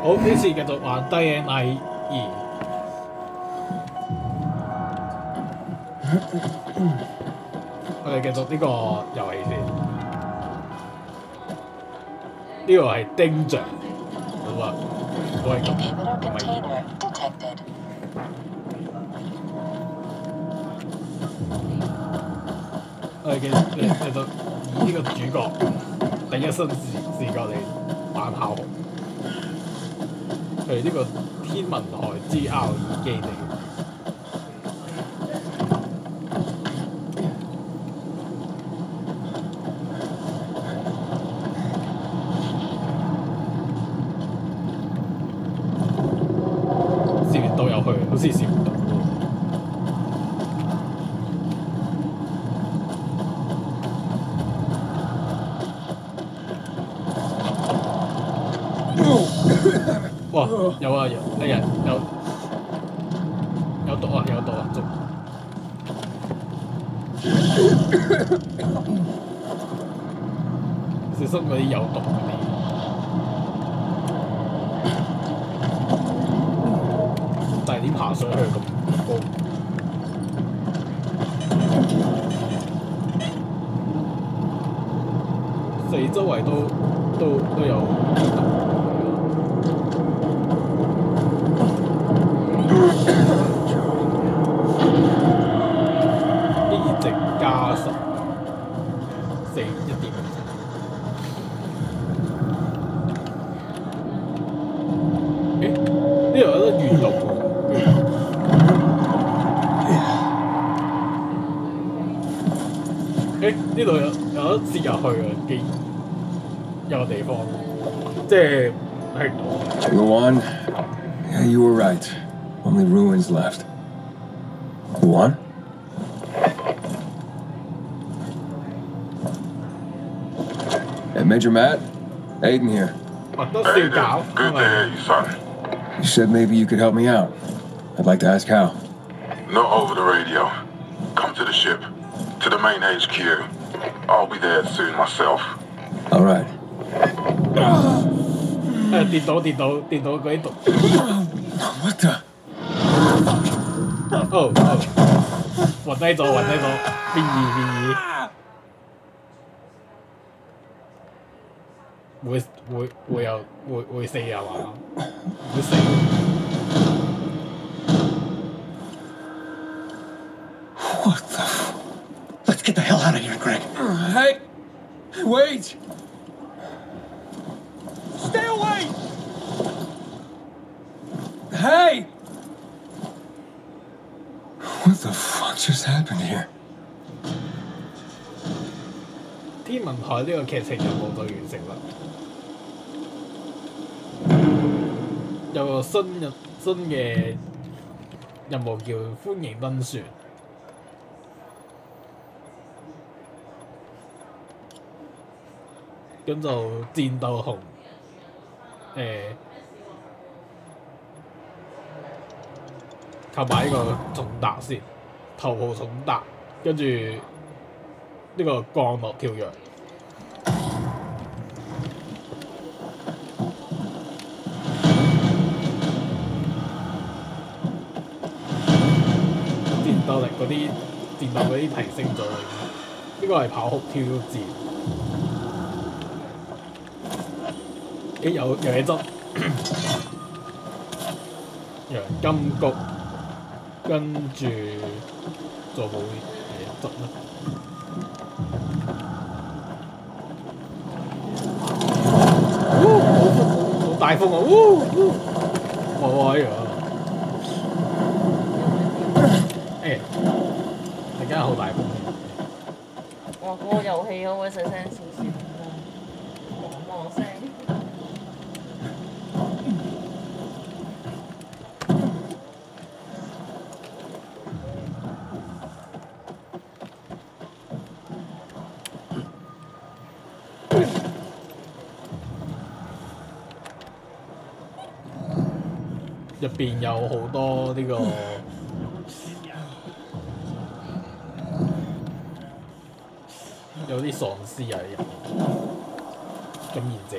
好，呢次繼續玩 GRE。我哋繼續呢個遊戲先。呢個係丁像，好啊，我係咁，唔係。我哋繼續以呢個主角第一身視角嚟玩校紅。係呢個天文台 GRE 基地。攝完導遊去，好似攝唔到。哇！有啊有，哎呀有毒啊有毒啊！小心嗰啲有毒嗰啲。但係點爬上去咁高？四周圍都有。呢度有得接入去嘅，有個地方，即係係。Go on. Yeah, you were right. Only ruins left. Go on. Hey, Major Matt, Aiden here. Hey, good to hear you, son. You said maybe you could help me out. I'd like to ask how. Not over the radio. Come to the ship. To the main HQ. I'll be there soon myself. All right. 跌到嗰啲毒。What the? 哦，暈低咗，變異。會死啊嘛？會死。What the? Let's get the hell out of here, Greg. Hey! Wait! Stay away! Hey! What the fuck just happened here? 天文台呢個劇情任務就完成啦。有個新嘅任務叫歡迎登船。咁就戰鬥紅購買呢個重達先，頭號重達，跟住呢個降落跳躍。戰鬥力嗰啲提升咗啦，呢個係跑酷挑戰。有嘢執，洋金菊，跟住做冇嘢執啦。好大風啊！哇呀！突然間好大風。哇！嗰個遊戲可唔可以細聲少少啊？望聲。入邊有好多呢個有啲喪屍啊入面，咁然謝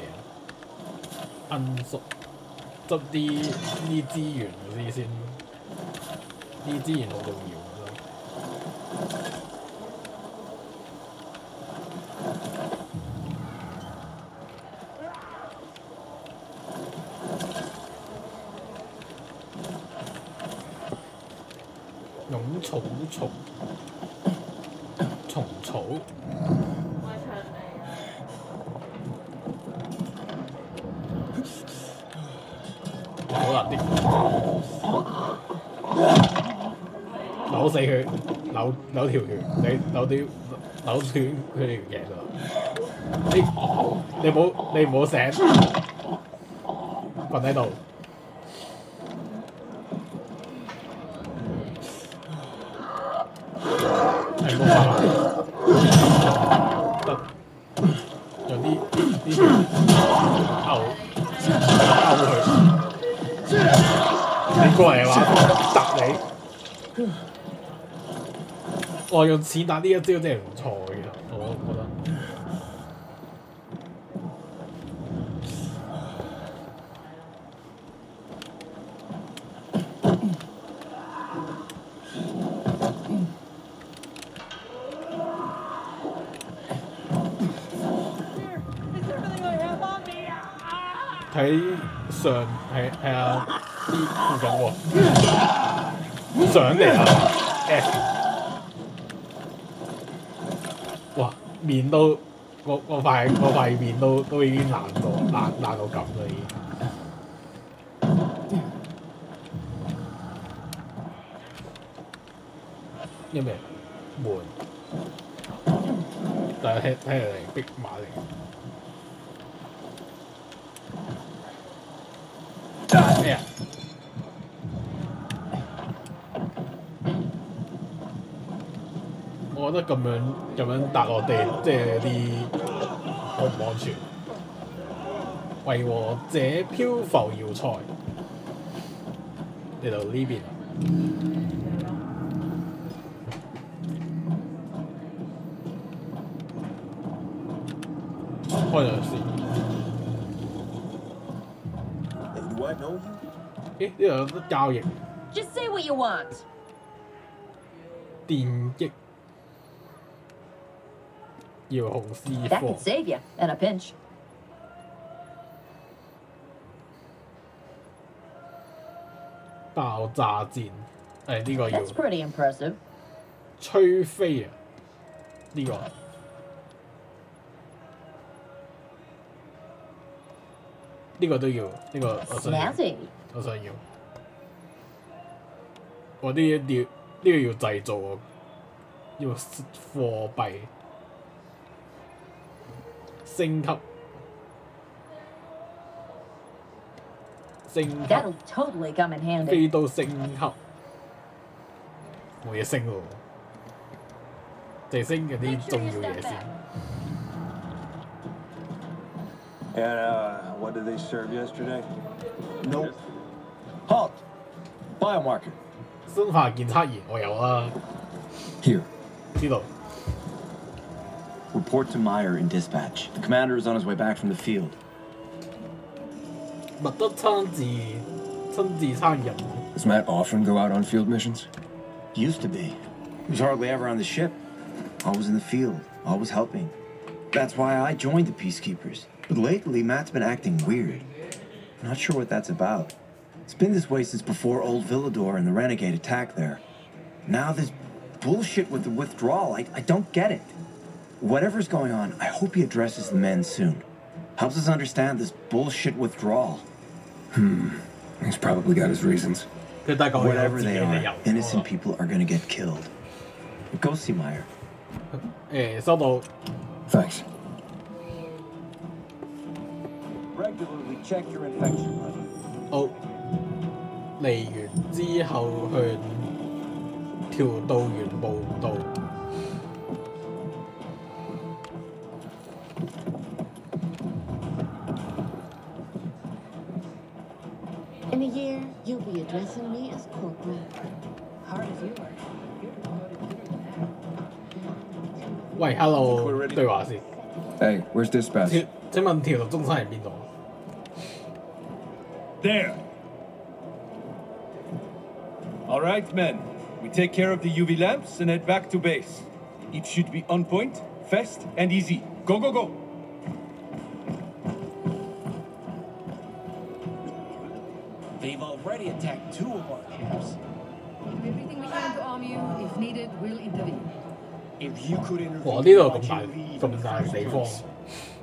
恩叔執啲資源嗰啲先，啲資源好重要。用草蟲草。好難啲，扭死佢，扭條血，你扭斷佢條頸啦！你唔好醒，瞓喺度。係冇辦法，得有啲血勾佢。你過嚟話揼你，我用錢打呢一招真係唔錯嘅，我覺得。睇上係啊啲附近喎，上嚟啊 F， 哇面都我塊面都已經爛到咁啦已經。因為悶，但係睇嚟逼馬嚟。咩啊？我覺得咁樣搭落地，即係有啲好唔安全。維和者漂浮要塞嚟到呢邊，開咗先。咦？呢度有得交易。Just say what you want. 電擊遙控 C4 That could save you in a pinch. 爆炸戰，呢個要 That's pretty impressive. 吹飛啊！呢個都要，呢個我想要。 Snazzy. 我想要，我呢個要製造啊，要貨幣升級， That'll totally come in handy. 飛到升級，冇嘢升喎，淨係升嗰啲重要嘢先。And what did they serve yesterday? Nope. Halt! Biomarker. 生化檢測儀我有啦， Here. 知道。 Report to Meyer in dispatch. The commander is on his way back from the field. 麥德親自參任。 Does Matt often go out on field missions? Used to be. He was hardly ever on the ship. Always in the field, always helping. That's why I joined the Peacekeepers. But lately, Matt's been acting weird. I'm not sure what that's about. It's been this way since before old Villador and the Renegade attack there. Now this bullshit with the withdrawal, I don't get it. Whatever's going on, I hope he addresses the men soon. Helps us understand this bullshit withdrawal. He's probably got his reasons. Whatever they are, innocent people are gonna get killed. Go see Meyer. 收到。 Thanks. Regularly check your infection level. 好，嚟完之後向調度員報到。 In a year, you'll be addressing me as corporal. Hard as you are. 喂 ，hello， 對話先。 Hey, where's dispatch? 請問調度中心喺邊度？ there. All right, men. We take care of the UV lamps and head back to base. It should be on point, fast, and easy. Go, go, go! They've already attacked 2 of our camps. Everything we can to arm you. If needed, we'll intervene. If you could intervene, 哇！呢度 why'd 咁大 you leave 咁 in the 大 first 地方， place?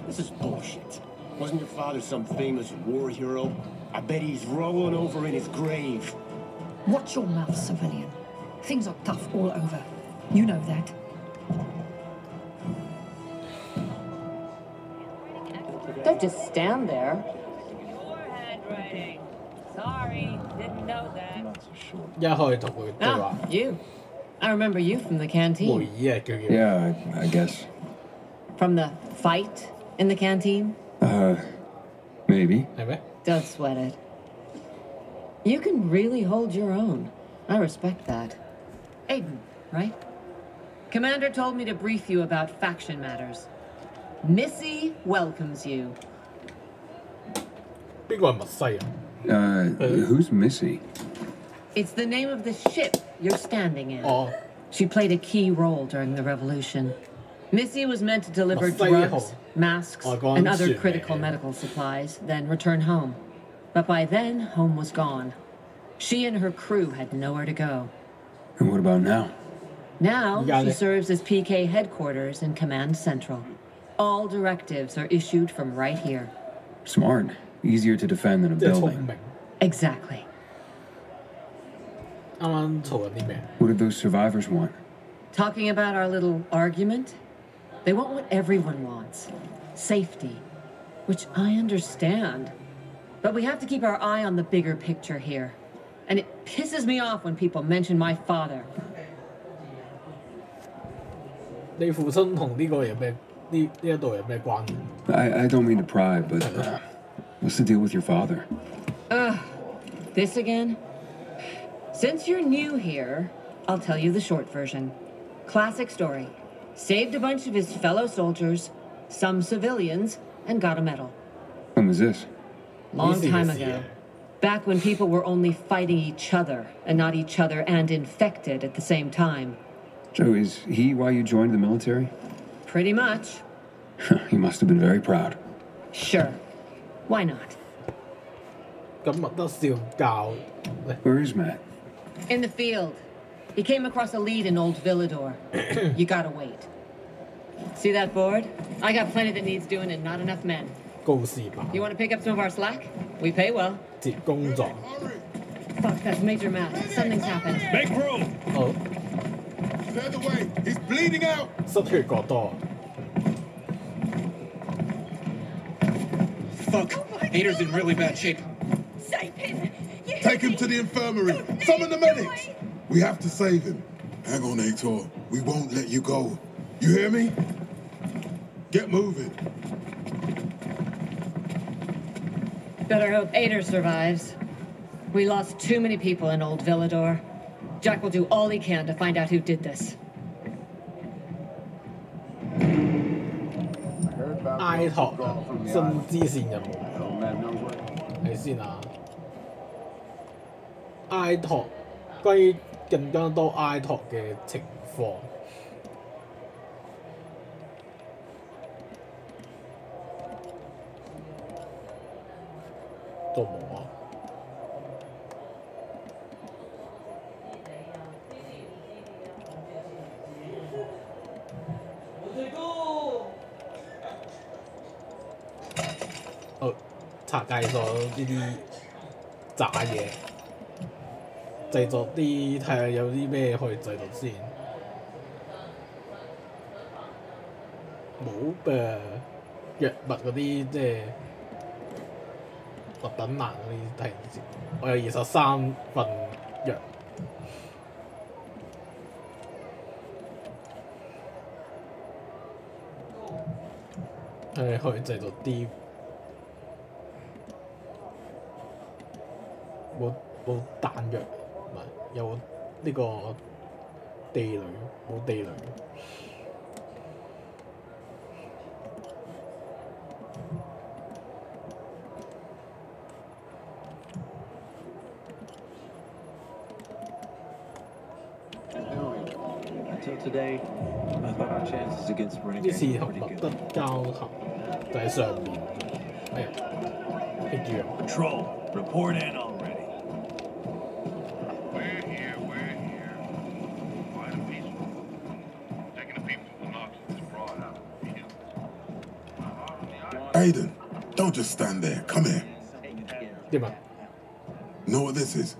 This is bullshit. Wasn't your father some famous war hero? I bet he's rolling over in his grave. Watch your mouth, civilian. Things are tough all over. You know that. Don't just stand there. Your handwriting. Sorry, didn't know that. 一開同佢對話 Ah, you. I remember you from the 會 canteen. 議啊叫佢 Yeah, I guess. From the fight in the canteen? Maybe. 係咩？ Don't sweat it. You can really hold your own. I respect that. Aiden, right? Commander told me to brief you about faction matters. Missy welcomes you. 邊個係密西啊？ Who's Missy? It's the name of the ship you're standing in. 哦， She played a key role during the revolution. Missy was meant to deliver Masaya drugs, ho. masks, Oh, go and on, other shoot, critical man. medical supplies, then return home. But by then, home was gone. She and her crew had nowhere to go. And what about now? Now, You got she it. serves as PK headquarters in Command Central. All directives are issued from right here. Smart. Easier to defend than a 即係聰 building. 明。 Exactly. 啱啱嘈緊啲咩？ What did those survivors want? Talking about our little argument? They want what everyone wants. Safety. Which I understand. But we have to keep our eye on the bigger picture here. And it pisses me off when people mention my father. 你父親同呢個有咩？呢一度有咩關聯？ I don't mean to pry, but what's the deal with your father? Ugh. This again? Since you're new here, I'll tell you the short version. Classic story. Saved a bunch of his fellow soldiers, some civilians, and got a medal. When was this? Long Easy time to see, ago. yeah. Back when people were only fighting each other, and not each other and infected at the same time. So is he why you joined the military? Pretty much. He must have been very proud. Sure. Why not? 咁麥德少教咧， Where is Matt? In the field. He came across a lead in Old Villador. You gotta wait. See that board? I got plenty that needs doing and not enough men. 高士版 You want to pick up some of our slack? We pay well. 接工作。 Fuck, that's Major Matt. Something's happened. Make room! 好， Clear the way. He's bleeding out. 失血過多。 Fuck! Hater's in really bad shape. Save him! Take him to the infirmary. Summon the medics. We have to save him. Hang on, Aitor. We won't let you go. You hear me? Get moving. Better hope Ader survives. We lost too many people in Old Villador. Jack will do all he can to find out who did this. I 托新支線任務，睇先啊。I 托關於更加多 I 托嘅情況。都冇啊！好，拆解咗呢啲渣嘢，製作啲睇下有啲咩可以製作先。冇嘅藥物嗰啲即係。特等難嗰啲睇唔知，我有23份藥。可以製造啲冇彈藥，唔係有呢個地雷，冇地雷。Till today, I thought our chances against 啲 renegades 事 were 頭 pretty 落 good. 得交頭就喺上面，哎呀，棘住啊！ Patrol, report in already. We're here. Quiet and peaceful. Taking the people from the Nazis abroad out of the field. Aiden, don't just stand there. Come here. 點啊？ Know what this is?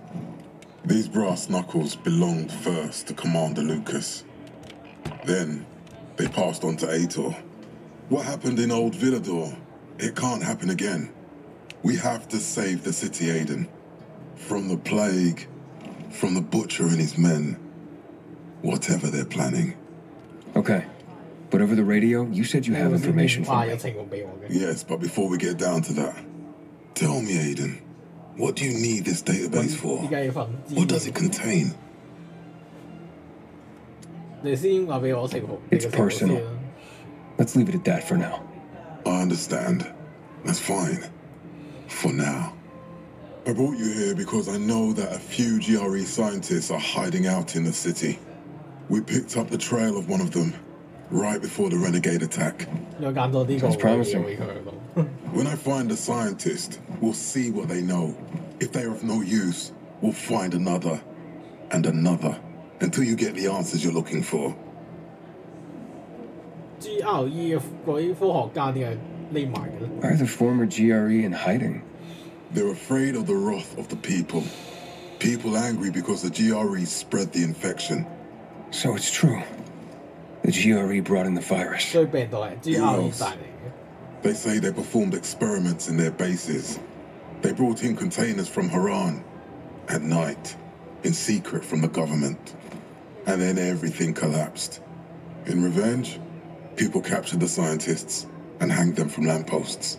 These brass knuckles belonged first to Commander Lucas. Then, they passed on to Aitor. What happened in Old Villador? It can't happen again. We have to save the city, Aiden. From the plague, from the butcher and his men. Whatever they're planning. Okay. But over the radio, you said you have information for 話有 me. 情報俾我嘅。 Yes, but before we get down to that, tell me, Aiden, what do you need this database for? 點解要份資 What does 料 it contain? 你先話俾我情報，你 It's 嘅情報先 personal. 啦。 Let's leave it at that for now. I understand. That's fine. For now. I brought you here because I know that a few GRE scientists are hiding out in the city. We picked up the trail of one of them right before the renegade attack. 有揀多啲個 Sounds promising. 會佢咯。 When I find a scientist, we'll see what they know. If they're of no use, we'll find another and another until you get the answers you're looking for. GRE 嗰啲科學家點解匿埋嘅咧？ Why are the former GRE in hiding? They're afraid of the wrath of the people. People angry because the GRE spread the infection. So it's true. The GRE brought in the virus. 所以病毒係 GRE 帶嚟嘅。 They say they performed experiments in their bases. They brought in containers from Haran at night, in secret from the government. And then everything collapsed. In revenge, people captured the scientists and hanged them from lampposts.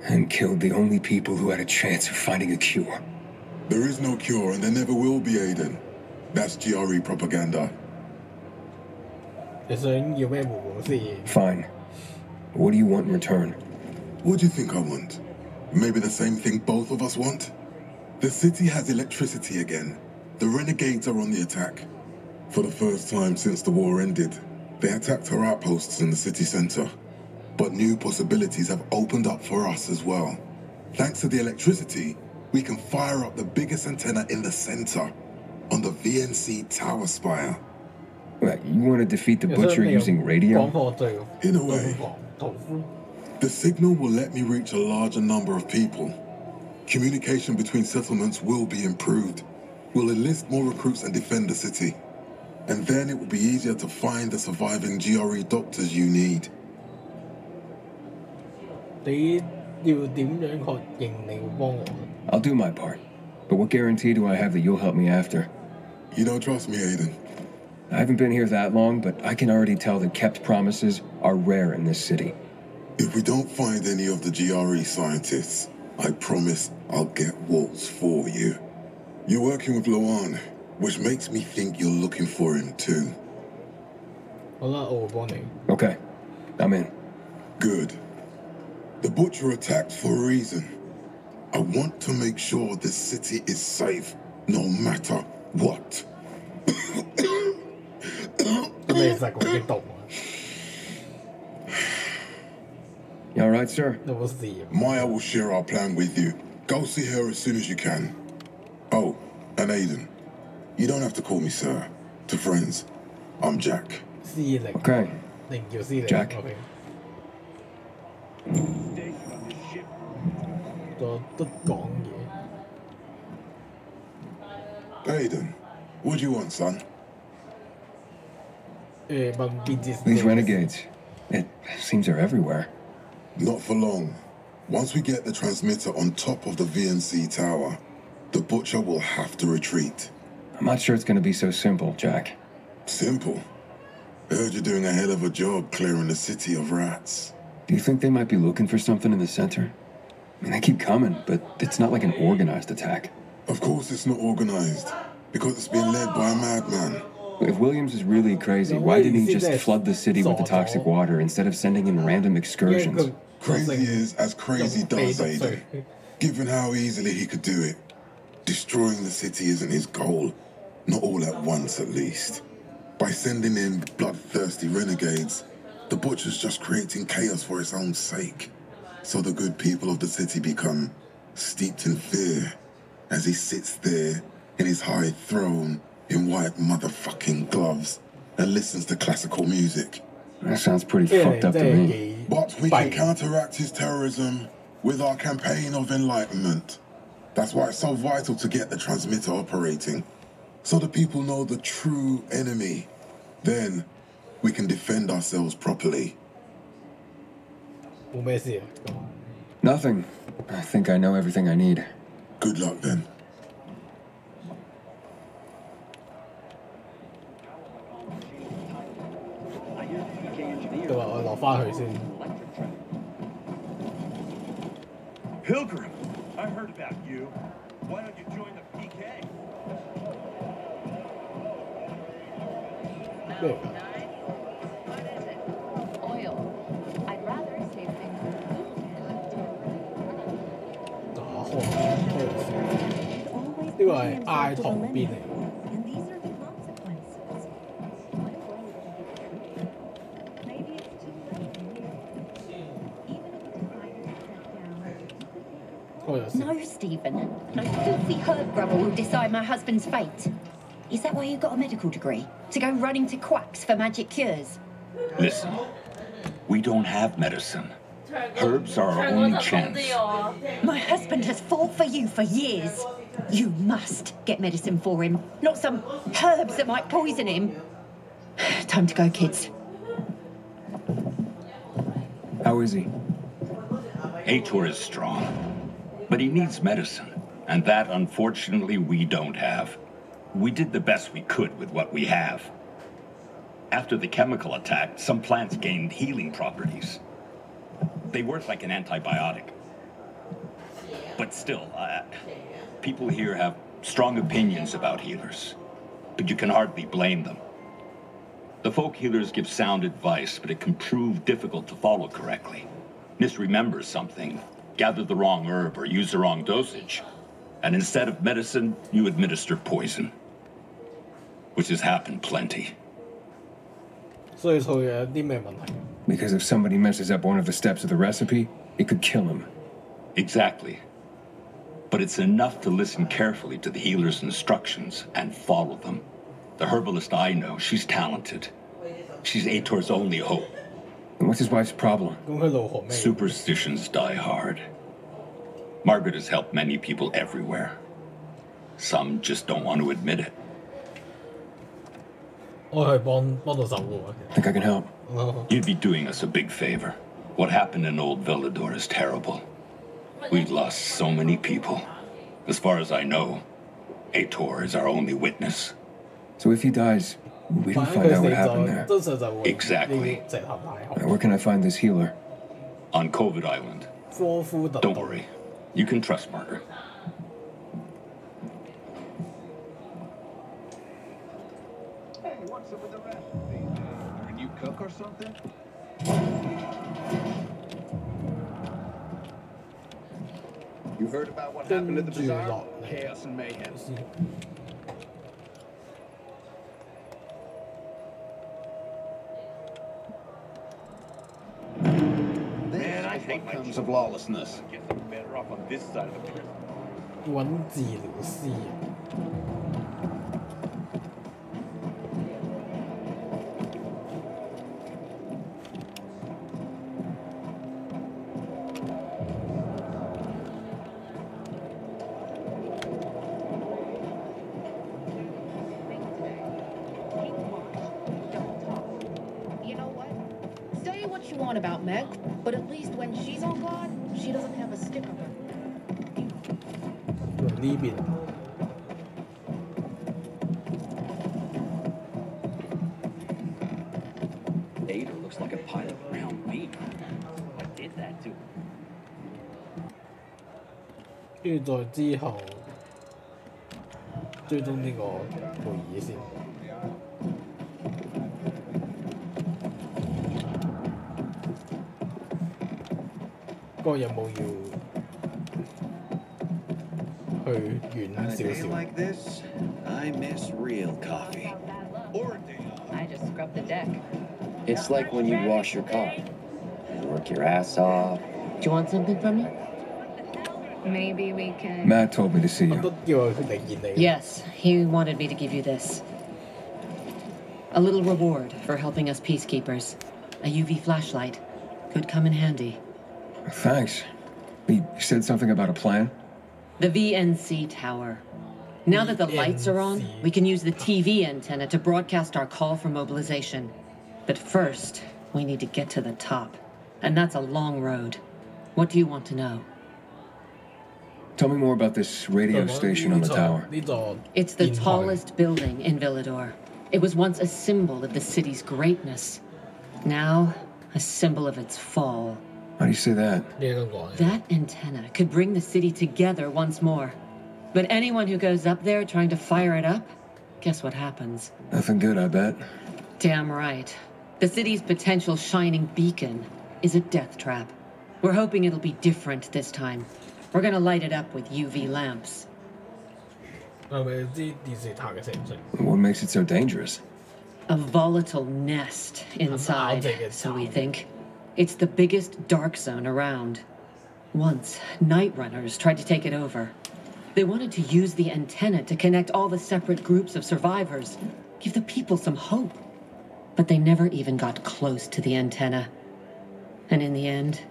And killed the only people who had a chance of finding a cure. There is no cure and there never will be, Aiden. That's GRE propaganda. 你想要咩回報先？ Fine. What do you want in return? What do you think I want? Maybe the same thing both of us want? The city has electricity again. The renegades are on the attack. For the first time since the war ended, they attacked our outposts in the city center. But new possibilities have opened up for us as well. Thanks to the electricity, we can fire up the biggest antenna in the center, on the VNC tower spire. What, you want to defeat the 有想 butcher 利用 using 廣 radio? 播最 In a way. 屠夫。 The signal will let me reach a larger number of people. Communication between settlements will be improved. We'll enlist more recruits and defend the city. And then it will be easier to find the surviving GRE doctors you need. 你要點樣確認你會幫我？ I'll do my part. But what guarantee do I have that you'll help me after? You don't trust me, Aiden. I haven't been here that long, but I can already tell that kept promises are rare in this city. If we don't find any of the GRE scientists, I promise I'll get Waltz for you. You're working with Loan, which makes me think you're looking for him too. 好啦，我會幫你。 Okay. I'm in. Good. The Butcher attacked for a reason. I want to make sure this city is safe, no matter what. 你其實咁激動啊！ You all right, sir? 有冇事啊？ Maya will share our plan with you. Go see her as soon as you can. Oh, and Aiden, you don't have to call me sir. To friends, I'm Jack. 司令。 Okay. 你唔叫司令。 Jack. OK。都講嘢。 Aiden, what do you want, son? 問邊節 These renegades. It seems they're everywhere. Not for long. Once we get the transmitter on top of the VNC tower, the Butcher will have to retreat. I'm not sure it's going to be so simple, Jack. Simple. Heard you're doing a hell of a job clearing the city of rats. Do you think they might be looking for something in the center? I mean, they keep coming, but it's not like an organized attack. Of course it's not organized, because it's being led by a madman. If Williams is really crazy, why didn't he just flood the city with the toxic water instead of sending in random excursions? Crazy is as crazy does, Aiden. Given how easily he could do it. Destroying the city isn't his goal. Not all at once, at least. By sending in bloodthirsty renegades, the Butcher's just creating chaos for its own sake. So the good people of the city become steeped in fear as he sits there in his high throne in white motherfucking gloves and listens to classical music. That sounds pretty fucked up to me. But we can counteract his terrorism with our campaign of enlightenment. That's why it's so vital to get the transmitter operating, so the people know the true enemy. Then we can defend ourselves properly. Nothing. I think I know everything I need. Good luck then. Pilgrim, I heard about you. Why don't you join the PK? Oil. I'd rather save things with heat and 呢個係嗌旁邊嚟。 And these are the consequences. Maybe it's too late. Even if the dividers step down. No, Stephen. No filthy herb grubber will decide my husband's fate. Is that why you got a medical degree? To go running to quacks for magic cures? Listen, we don't have medicine. Herbs are our only chance. My husband has fought for you for years. You must get medicine for him, not some herbs that might poison him. Time to go, kids. How is he? Ator is strong, but he needs medicine, and that, unfortunately, we don't have. We did the best we could with what we have. After the chemical attack, some plants gained healing properties. They work like an antibiotic. But still, people here have strong opinions about healers, but you can hardly blame them. The folk healers give sound advice, but it can prove difficult to follow correctly. Misremember something, gather the wrong herb, or use the wrong dosage, and instead of medicine, you administer poison, which has happened plenty. Because if somebody messes up one of the steps of the recipe, it could kill him. Exactly. But it's enough to listen carefully to the healer's instructions and follow them. The herbalist I know, she's talented. She's Ator's only hope. And what's his wife's problem? Superstitions die hard. Margaret has helped many people everywhere. Some just don't want to admit it. I think I can help. You'd be doing us a big favor. What happened in Old Villador is terrible. We've lost so many people. As far as I know, Ator is our only witness. So if he dies, we don't find out what happened there. Exactly. Where can I find this healer? On COVID Island. Don't worry. You can trust Margaret. Hey, what's up with the recipe? You're a new cook or something? You heard about what happened at the bazaar? Chaos and mayhem. Man, I hate comes of lawlessness. Guess I'm better off on this side of the prison. 揾治療師。You know what? Say what you want about Meg, but at least when she's on guard, she doesn't have a stick on her. 呢邊。Ada looks like a pile of ground beef. I did that too. 跟住再之後追蹤呢個會議先。嗰個有冇要去遠少少？ like this, I miss real coffee. Or a day off. walk up the deck. It's like when you wash your car. You work your ass off. Do you want something from me? Maybe we can... Matt told me to see 我 you. 都叫佢嚟見你。 Yes, he wanted me to give you this. A little reward for helping us peacekeepers. A UV flashlight. Could come in handy. Thanks. You said something about a plan? The VNC tower. Now that the lights are on, we can use the TV antenna to broadcast our call for mobilization. But first, we need to get to the top. And that's a long road. What do you want to know? Tell me more about this radio station on the tower. It's the tallest building in Villador. It was once a symbol of the city's greatness. Now, a symbol of its fall. How do you say that? That antenna could bring the city together once more. But anyone who goes up there trying to fire it up, guess what happens? Nothing good, I bet. Damn right. The city's potential shining beacon is a death trap. We're hoping it'll be different this time. We're gonna light it up with UV lamps. What makes it so dangerous? A volatile nest inside, so we think. It's the biggest dark zone around. Once, night runners tried to take it over. They wanted to use the antenna to connect all the separate groups of survivors, give the people some hope. But they never even got close to the antenna. And in the end,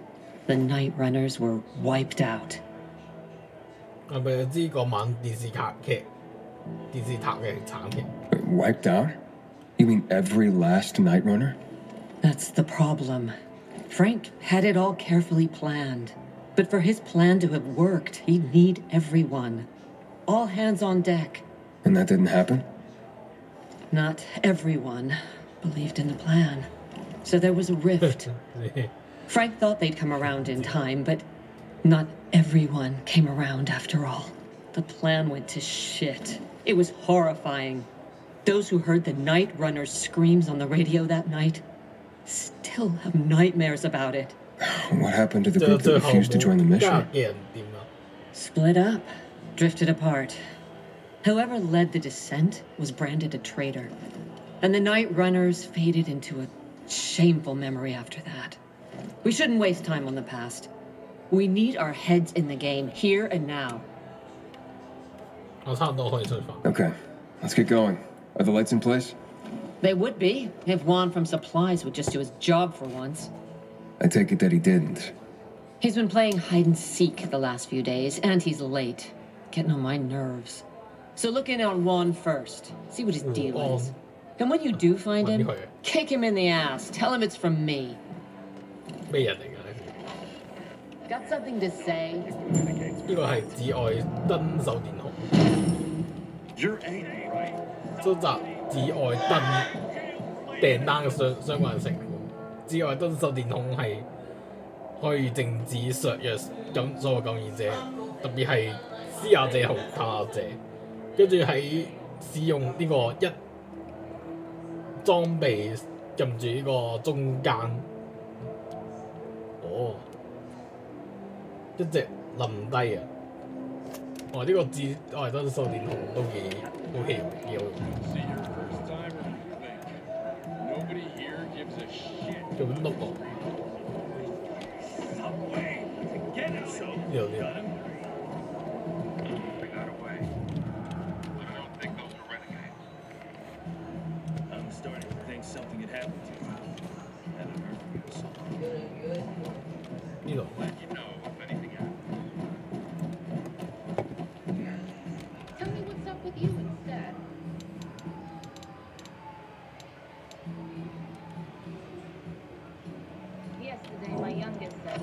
the night runners were wiped out. Wiped out? You mean every last night runner? That's the problem. Frank had it all carefully planned. But for his plan to have worked, he'd need everyone. All hands on deck. And that didn't happen? Not everyone believed in the plan. So there was a rift. Frank thought they'd come around in time, but not everyone came around after all. The plan went to shit. It was horrifying. Those who heard the night runners' screams on the radio that night still have nightmares about it. What happened to the group that refused to join the mission? Split up, drifted apart. Whoever led the descent was branded a traitor. And the night runners faded into a shameful memory after that. We shouldn't waste time on the past. We need our heads in the game, here and now. Okay, let's get going. Are the lights in place? They would be, if Juan from Supplies would just do his job for once. I take it that he didn't. He's been playing hide and seek the last few days, and he's late. Getting on my nerves. So look in on Juan first. See what his deal is. And when you do find him, kick him in the ass. Tell him it's from me. Got something to say? You're angry, right? 收集紫外燈訂單嘅相關成本。紫外燈手電筒係可以靜止削弱所有感染者，特別係施壓者同探壓者。跟住喺使用呢個一裝備撳住呢個中間，一直冧低啊！呢個紫外燈手電筒都幾好用。做乜碌我？呢度。I'm starting to think something had happened to you. Haven't heard from you so long. 呢度。Tell me what's up with you instead. Yesterday, my youngest said,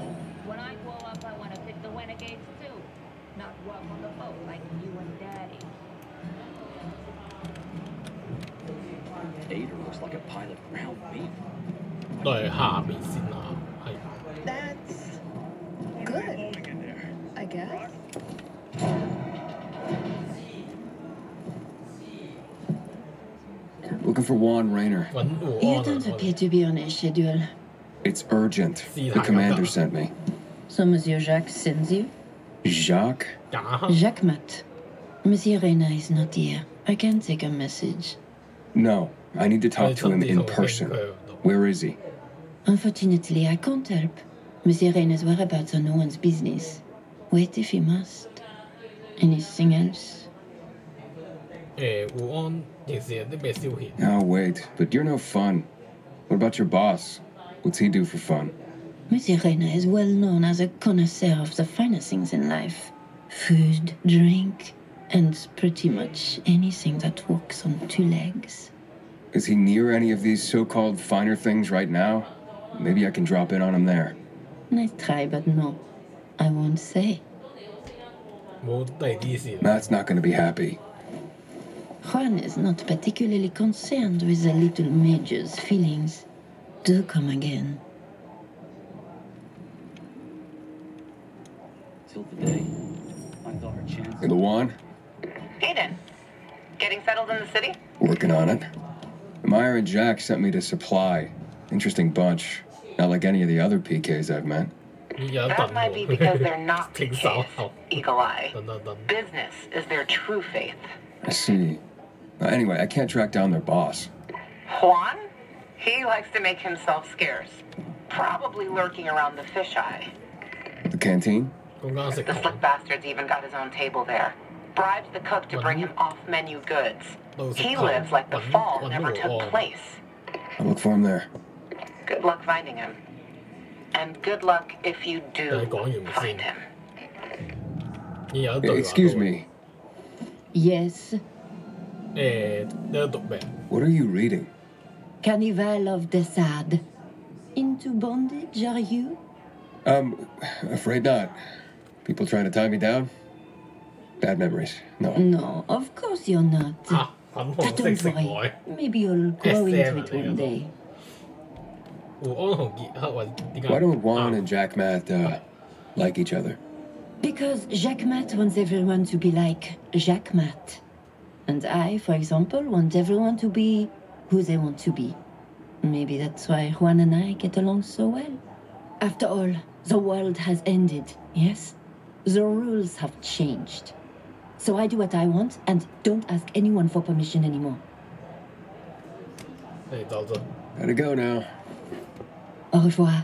when I grow up, I want to pick the renegades too. Not work on the boat like you and Daddy. Ada looks like a pile of ground beef. 都係下面先啊，係。That's good, I guess. Looking for Juan Rayner. You don't appear to be on a schedule. It's urgent. The commander sent me. So Monsieur Jacques sends you? Jacques? Jacques Mat. Monsieur Reyna is not here. I can take a message. No. I need to talk to him in person. Where is he? Unfortunately, I can't help. Monsieur Reyna's whereabouts are no one's business. Wait if he must. Anything else? Oh, wait, but you're no fun. What about your boss? What's he do for fun? Monsieur Reyna is well known as a connoisseur of the finer things in life. Food, drink, and pretty much anything that walks on two legs. Is he near any of these so-called finer things right now? Maybe I can drop in on him there. Nice try, but no. I won't say. Matt's not going to be happy. Juan is not particularly concerned with the little major's feelings. Do come again. Till the day I thought our chance. Hey, Luan? Aiden, getting settled in the city? Working on it. Meyer and Jack sent me to Supply. Interesting bunch. Not like any of the other PKs I've met. That might be because they're not PKs, Eagle Eye. Business is their true faith. I see. Anyway, I can't track down their boss. Juan? He likes to make himself scarce. Probably lurking around the fisheye. The canteen? The slick bastard's even got his own table there. Bribes the cook to bring him off-menu goods. He lives like the fall never took place. I'll look for him there. Good luck finding him. And good luck if you do find him. Excuse me. Yes? What are you reading? Carnival of the Sad. Into bondage, are you? Afraid not. People trying to tie me down? Bad memories. No. No, of course you're not. But don't worry. Maybe you'll grow into it one day. Why don't Juan and Jack Matt, like each other? Because Jacques Matt wants everyone to be like Jacques Matt. And I, for example, want everyone to be who they want to be. Maybe that's why Juan and I get along so well. After all, the world has ended, yes? The rules have changed. So I do what I want and don't ask anyone for permission anymore. Gotta go now. Au revoir.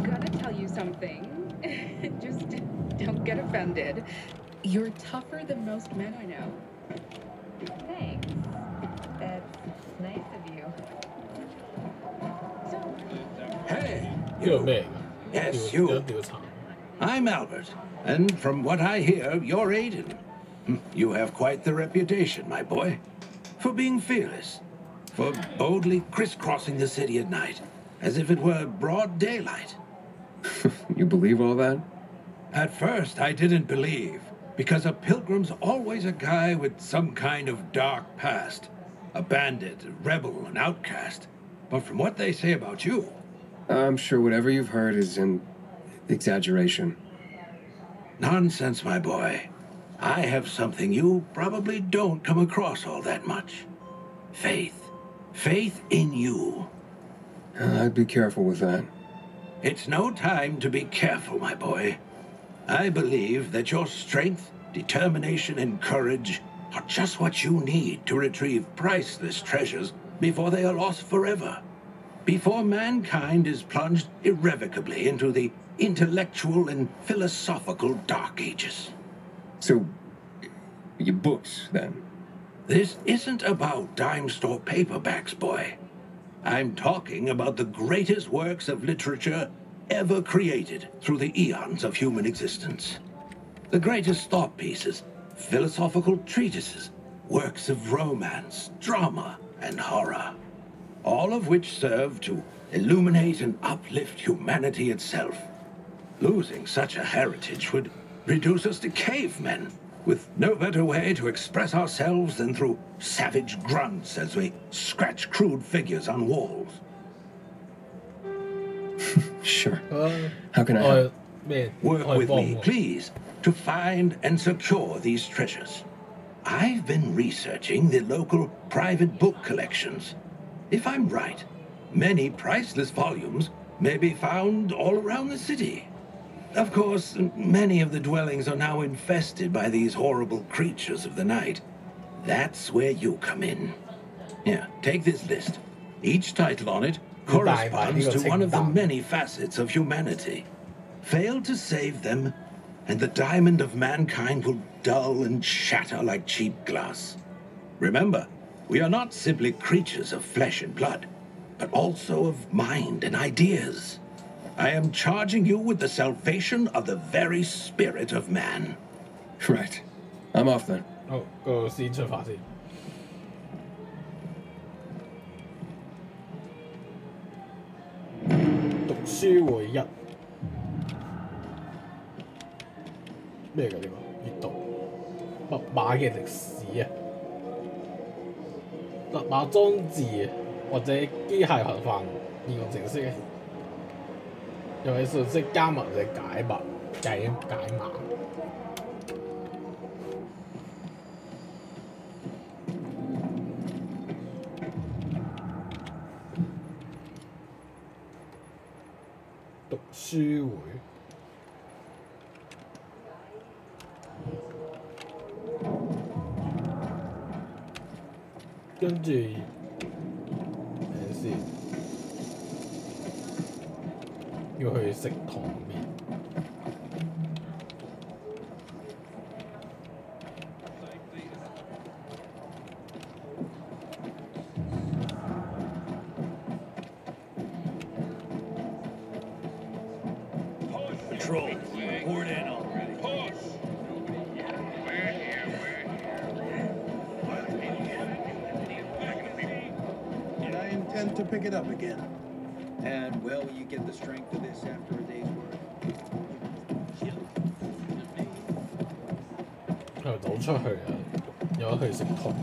Gotta tell you something. Just don't get offended. You're tougher than most men I know. Thanks. That's nice of you. Hey, you. Yes, you. I'm Albert, and from what I hear, you're Aiden. You have quite the reputation, my boy, for being fearless, for boldly crisscrossing the city at night, as if it were broad daylight. You believe all that? At first, I didn't believe, because a pilgrim's always a guy with some kind of dark past. A bandit, a rebel, an outcast. But from what they say about you... I'm sure whatever you've heard is an exaggeration. Nonsense, my boy. I have something you probably don't come across all that much. Faith. Faith in you. I'd be careful with that. It's no time to be careful, my boy. I believe that your strength, determination, and courage are just what you need to retrieve priceless treasures before they are lost forever. Before mankind is plunged irrevocably into the intellectual and philosophical Dark Ages. So, your books, then? This isn't about dime store paperbacks, boy. I'm talking about the greatest works of literature ever created through the eons of human existence. The greatest thought pieces, philosophical treatises, works of romance, drama, and horror. All of which serve to illuminate and uplift humanity itself. Losing such a heritage would reduce us to cavemen, with no better way to express ourselves than through savage grunts as we scratch crude figures on walls. Sure. How can I help? Work with me, please, to find and secure these treasures. I've been researching the local private book collections. If I'm right, many priceless volumes may be found all around the city. Of course, many of the dwellings are now infested by these horrible creatures of the night. That's where you come in. Here, take this list. Each title on it corresponds to one of the many facets of humanity. Fail to save them, and the diamond of mankind will dull and shatter like cheap glass. Remember, we are not simply creatures of flesh and blood, but also of mind and ideas. I am charging you with the salvation of the very spirit of man. Right. I'm off then. 好，個先出發先。讀書會一咩㗎？呢個閲讀密碼嘅歷史啊，密碼裝置或者機械頻繁應用程式，又係信息加密或者解碼。讀書會，跟住睇先，要去食堂面。Patrol, report in already. Push! And I intend to pick it up again. And, well, you get the strength of this after a day's work. 走出去啊！有得去食堂。